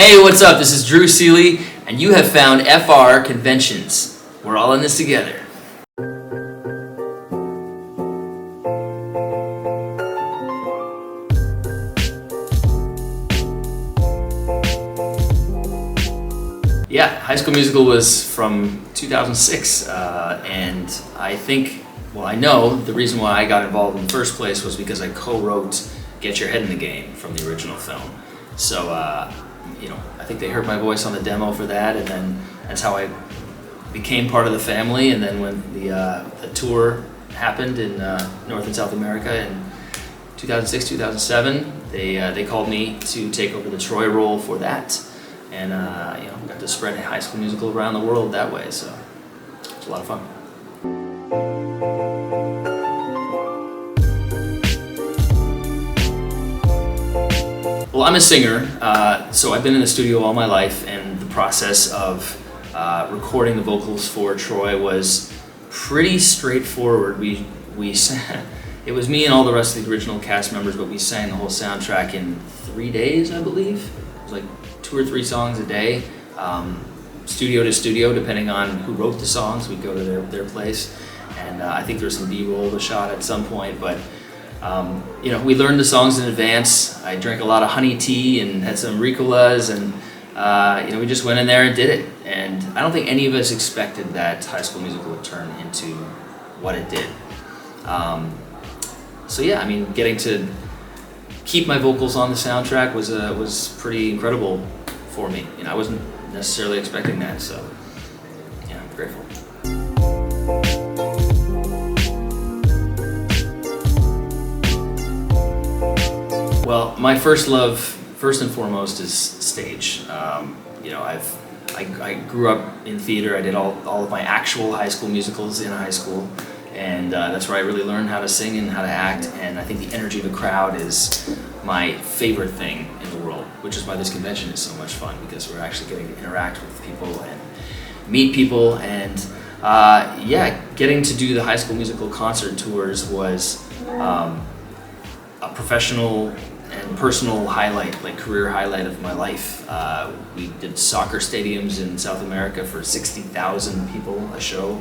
Hey, what's up? This is Drew Seeley, and you have found FrConventions. We're all in this together. Yeah, High School Musical was from 2006, and I know the reason why I got involved in the first place was because I co-wrote Get Your Head in the Game from the original film. So, I think they heard my voice on the demo for that, and then that's how I became part of the family. And then when the tour happened in North and South America in 2006, 2007, they called me to take over the Troy role for that, and got to spread High School Musical around the world that way. So it's a lot of fun. Well, I'm a singer, so I've been in the studio all my life, and the process of recording the vocals for Troy was pretty straightforward. We sang, it was me and all the rest of the original cast members, but we sang the whole soundtrack in 3 days, I believe. It was like 2 or 3 songs a day, studio to studio, depending on who wrote the songs. We'd go to their place, and I think there was some B-roll to shot at some point, but we learned the songs in advance. I drank a lot of honey tea and had some Ricolas, and we just went in there and did it. And I don't think any of us expected that High School Musical would turn into what it did. Getting to keep my vocals on the soundtrack was pretty incredible for me. I wasn't necessarily expecting that, so yeah, I'm grateful. Well, my first love, first and foremost, is stage. I grew up in theater. I did all of my actual high school musicals in high school, and that's where I really learned how to sing and how to act. And I think the energy of a crowd is my favorite thing in the world, which is why this convention is so much fun, because we're actually getting to interact with people and meet people. And getting to do the High School Musical concert tours was a professional and personal highlight, like career highlight of my life. We did soccer stadiums in South America for 60,000 people a show,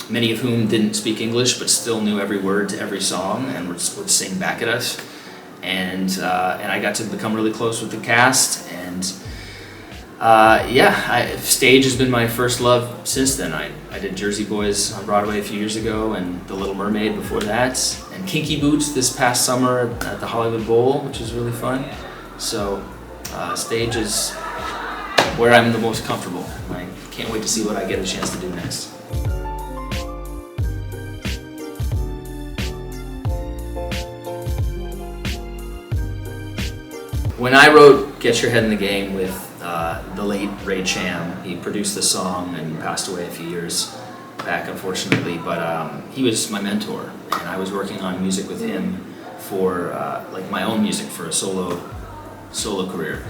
many of whom didn't speak English but still knew every word to every song and would sing back at us. And I got to become really close with the cast, and stage has been my first love since then. I did Jersey Boys on Broadway a few years ago, and The Little Mermaid before that, and Kinky Boots this past summer at the Hollywood Bowl, which was really fun. So stage is where I'm the most comfortable. I can't wait to see what I get a chance to do next. When I wrote Get Your Head in the Game with the late Ray Cham, he produced the song and passed away a few years back, unfortunately, but he was my mentor, and I was working on music with him for my own music for a solo career.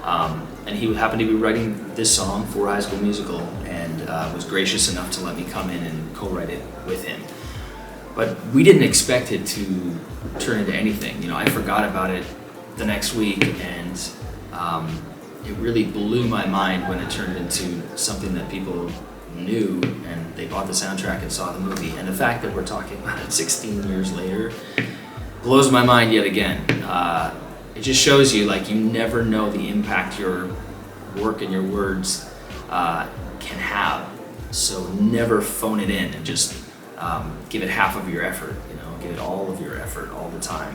And he happened to be writing this song for High School Musical, and was gracious enough to let me come in and co-write it with him. But we didn't expect it to turn into anything. I forgot about it the next week, and it really blew my mind when it turned into something that people knew, and they bought the soundtrack and saw the movie. And the fact that we're talking about it 16 years later blows my mind yet again. It just shows you, you never know the impact your work and your words can have. So never phone it in, and just give it half of your effort. Give it all of your effort all the time.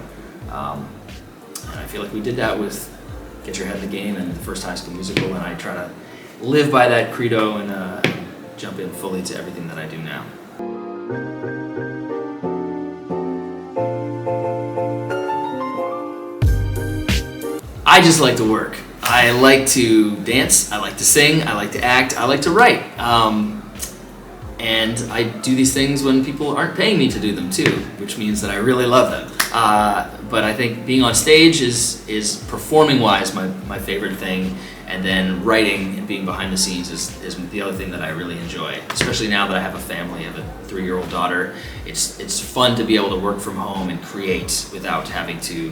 And I feel like we did that with Get Your Head in the Game and the first High School Musical, and I try to live by that credo and jump in fully to everything that I do now. I just like to work. I like to dance, I like to sing, I like to act, I like to write. And I do these things when people aren't paying me to do them too, which means that I really love them. But I think being on stage is performing-wise my favorite thing, and then writing and being behind the scenes is the other thing that I really enjoy. Especially now that I have a family, I have a 3-year-old daughter. It's fun to be able to work from home and create without having to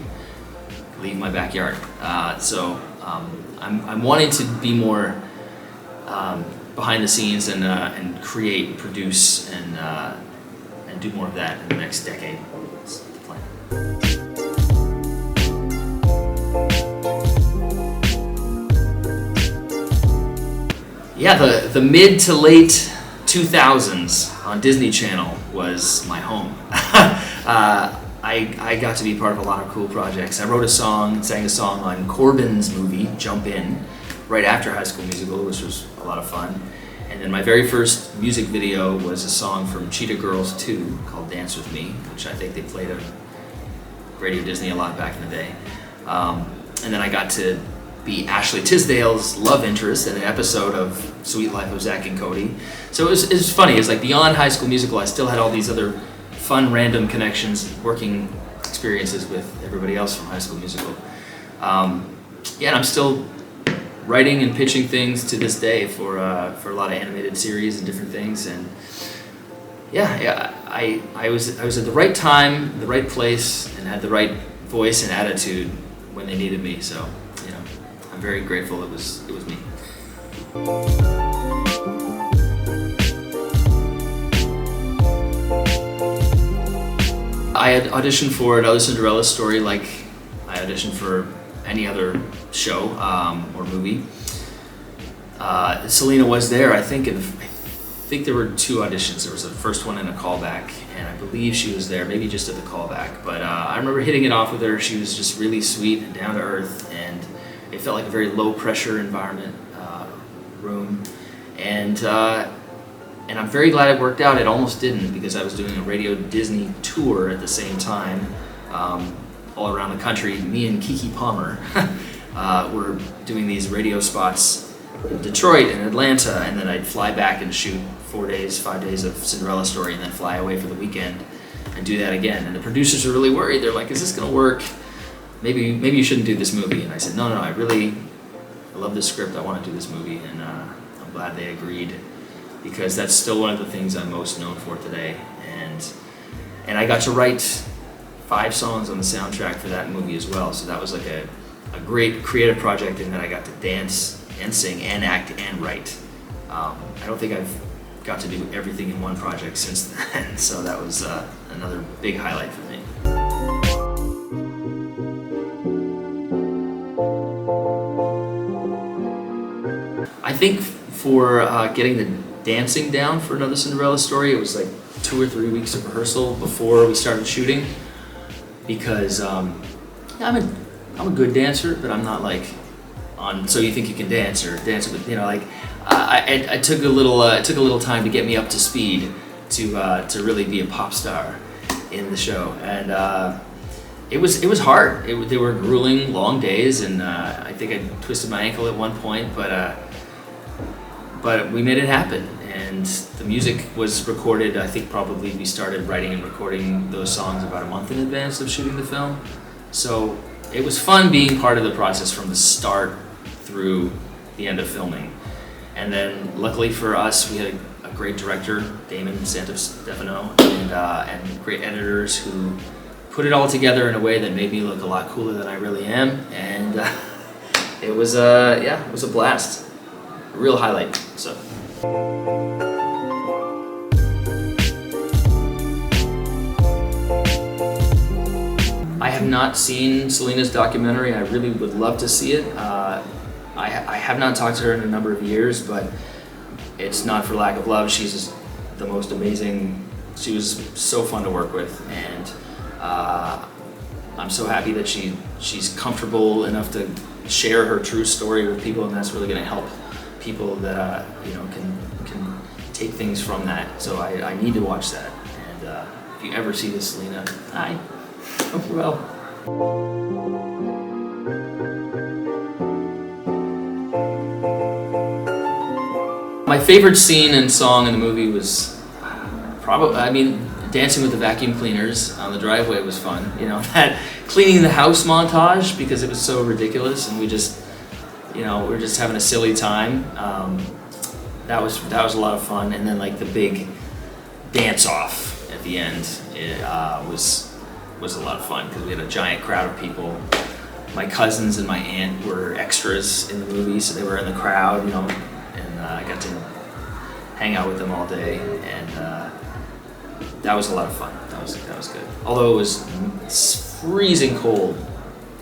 leave my backyard. I'm wanting to be more behind the scenes and create, produce, and do more of that in the next decade. That's the plan. Yeah, the mid to late 2000s on Disney Channel was my home. I got to be part of a lot of cool projects. I wrote a song and sang a song on Corbin's movie, Jump In, right after High School Musical, which was a lot of fun. And then my very first music video was a song from Cheetah Girls 2 called Dance With Me, which I think they played on Radio Disney a lot back in the day. And then I got to be Ashley Tisdale's love interest in an episode of Sweet Life of Zack and Cody. So it was funny. It's like beyond High School Musical, I still had all these other fun, random connections, working experiences with everybody else from High School Musical. And I'm still writing and pitching things to this day for a lot of animated series and different things. And I was at the right time, the right place, and had the right voice and attitude when they needed me. So I'm very grateful it was me. I had auditioned for Another Cinderella Story like I auditioned for any other show or movie. Selena was there, I think there were 2 auditions. There was a first one and a callback, and I believe she was there, maybe just at the callback. But I remember hitting it off with her. She was just really sweet and down to earth, and it felt like a very low pressure environment, room. And I'm very glad it worked out. It almost didn't, because I was doing a Radio Disney tour at the same time, all around the country. Me and Keke Palmer were doing these radio spots in Detroit and Atlanta, and then I'd fly back and shoot 5 days of Cinderella Story, and then fly away for the weekend and do that again. And the producers were really worried. They're like, "Is this gonna work? Maybe you shouldn't do this movie." And I said, no, I love this script. I want to do this movie, and I'm glad they agreed, because that's still one of the things I'm most known for today. And I got to write 5 songs on the soundtrack for that movie as well. So that was like a great creative project, and then I got to dance and sing and act and write. I don't think I've got to do everything in one project since then. So that was another big highlight for me. I think for getting the dancing down for Another Cinderella Story, it was like 2 or 3 weeks of rehearsal before we started shooting, because I'm a good dancer, but I'm not like on So You Think You Can Dance or Dance With, I took a little time to get me up to speed to really be a pop star in the show, and it was hard. They were grueling, long days, and I think I twisted my ankle at one point, but we made it happen. And the music was recorded. I think probably we started writing and recording those songs about a month in advance of shooting the film. So it was fun being part of the process from the start through the end of filming. And then luckily for us, we had a great director, Damon Santostefano, and great editors who put it all together in a way that made me look a lot cooler than I really am. And it was a blast, a real highlight. So. I have not seen Selena's documentary. I really would love to see it. I have not talked to her in a number of years, but it's not for lack of love. She's the most amazing. She was so fun to work with, and I'm so happy that she's comfortable enough to share her true story with people, and that's really going to help people that can take things from that. So I need to watch that. And if you ever see this, Selena, hi. Hope you're well. My favorite scene and song in the movie was dancing with the vacuum cleaners on the driveway was fun. That cleaning the house montage, because it was so ridiculous, and we were just having a silly time. That was a lot of fun. And then like the big dance off at the end was a lot of fun, because we had a giant crowd of people my cousins and my aunt were extras in the movie, so they were in the crowd, you know, and I got to hang out with them all day, and that was a lot of fun. That was good. Although it was freezing cold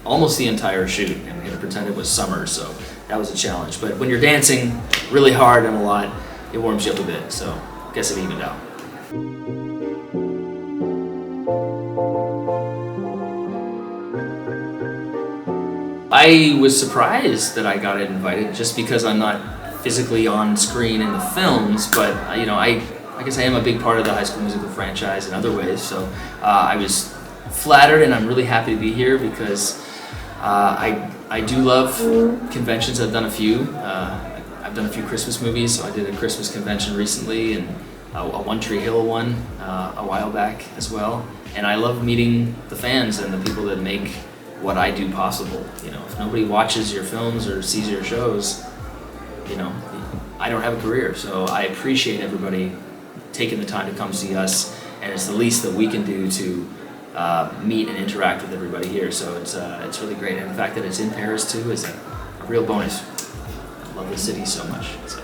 almost the entire shoot, and we had to pretend it was summer, so that was a challenge. But when you're dancing really hard and a lot, it warms you up a bit, so I guess it evened out. I was surprised that I got invited, just because I'm not physically on screen in the films, but you know, I guess I am a big part of the High School Musical franchise in other ways, so I was flattered, and I'm really happy to be here because I do love conventions. I've done a few. I've done a few Christmas movies, so I did a Christmas convention recently, and a One Tree Hill one a while back as well. And I love meeting the fans and the people that make what I do possible. You know, if nobody watches your films or sees your shows, you know, I don't have a career. So I appreciate everybody taking the time to come see us, and it's the least that we can do to meet and interact with everybody here. So it's really great, and the fact that it's in Paris too is a real bonus. I love the city so much. So.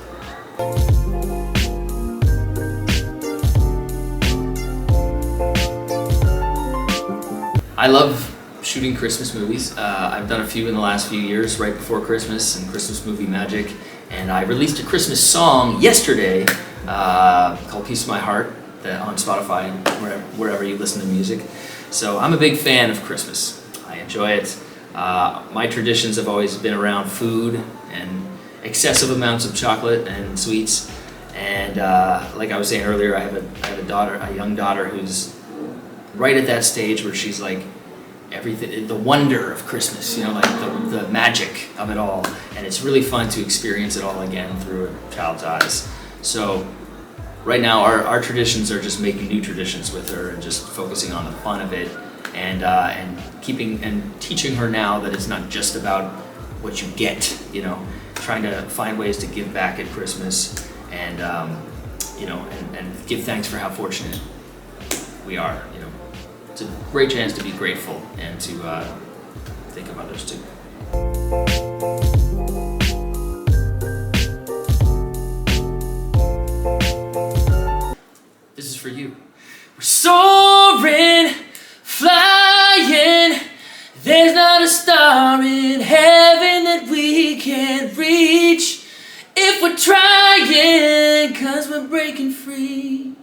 I love shooting Christmas movies. I've done a few in the last few years, right before Christmas and Christmas movie magic, and I released a Christmas song yesterday called Piece of My Heart on Spotify and wherever you listen to music. So I'm a big fan of Christmas. I enjoy it. My traditions have always been around food and excessive amounts of chocolate and sweets. And like I was saying earlier, I have a daughter, a young daughter, who's right at that stage where she's like everything, the wonder of Christmas, you know, like the magic of it all. And it's really fun to experience it all again through a child's eyes. So right now our traditions are just making new traditions with her and just focusing on the fun of it, and keeping and teaching her now that it's not just about what you get, you know, trying to find ways to give back at Christmas, and you know, and give thanks for how fortunate we are. You know, it's a great chance to be grateful and to think of others too. This is for you. We're soaring, flying. There's not a star in heaven that we can't reach if we're trying, 'cause we're breaking free.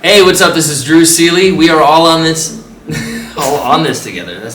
Hey, what's up? This is Drew Seeley. We are all on this together.